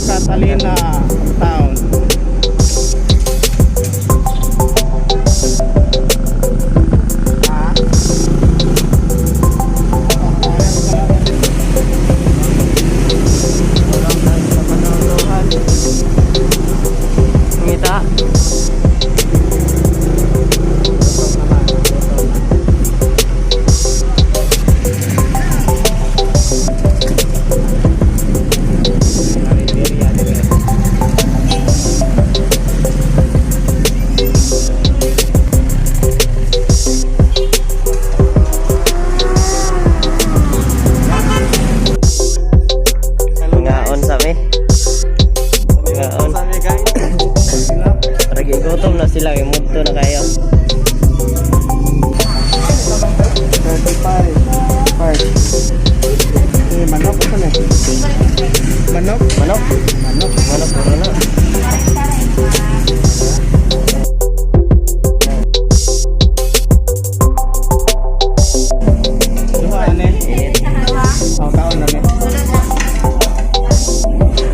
Catalina town. Gutom na sila, imudto na kayo. 35 parts. Manok ito na. Manok? Manok? Manok. Manok puro na. Duha ane. Oh, kaon na ne.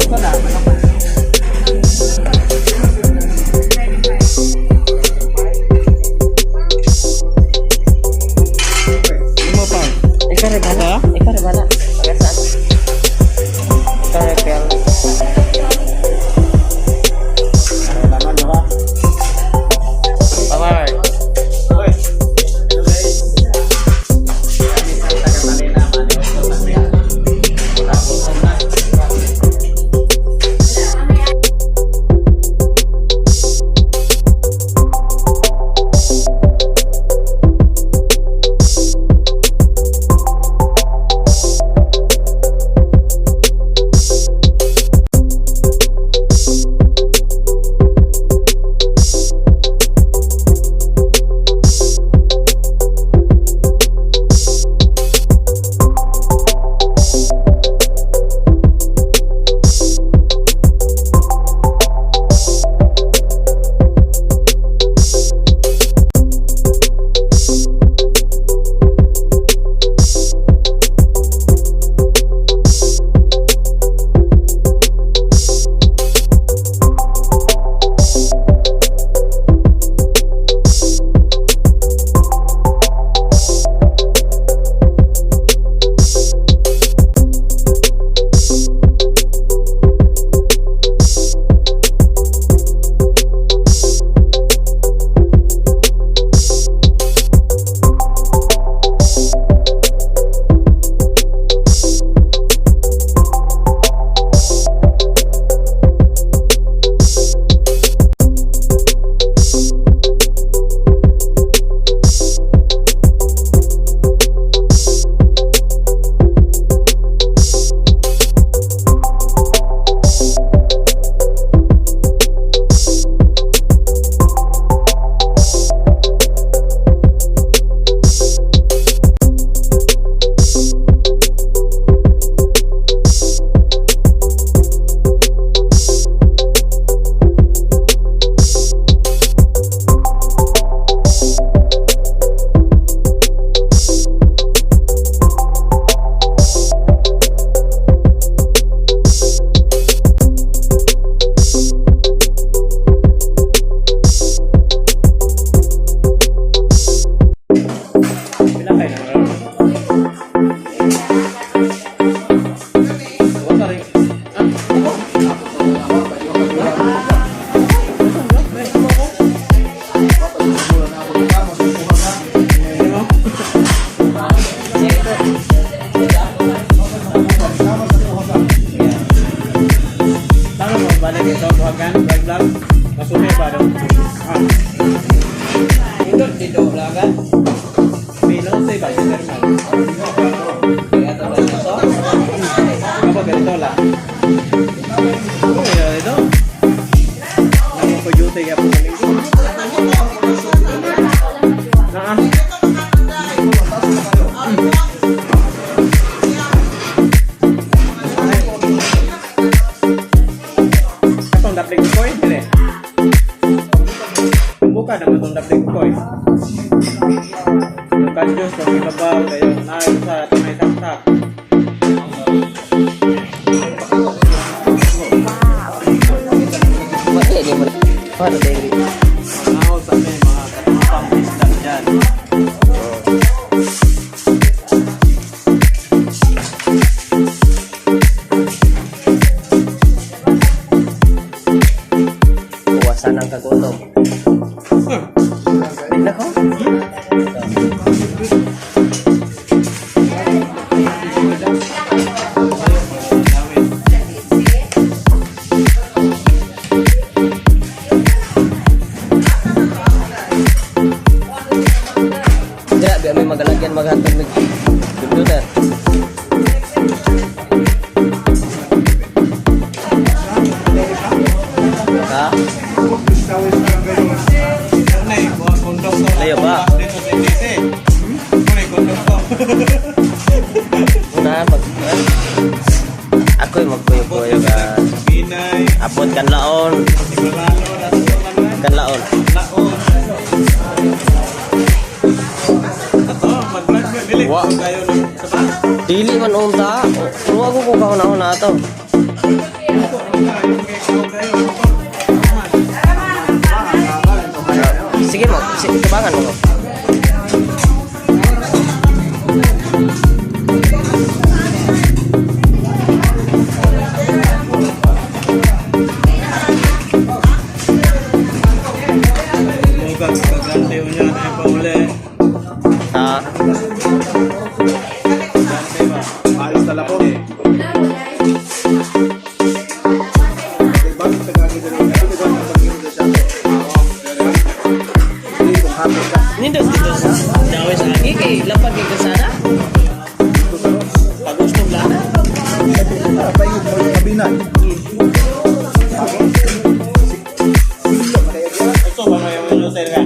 Ito na, manok. Buka naman itong daplig ko eh. Kadyos, kung ibabaw, kayo na sa may saksak. Ano din? Ako sa may mga katapang isda dyan. Kuwasan ang kagutom. Tignan ko. Grabe, may magalagyan maghantog ng computer. Ha? Layo ba? Una, ako yung magpuyo-puyo ka. Apot kan laon. Kan laon. Wa. Dili man unta. Luwa ko kung kahuna-huna ato. Sige mo, tabangan mo. Ha? Ayos na lang po. Nindot dito sa daway sa lagi kay lapag yung kasada. Pag gusto lana. Ito ba may sir nga?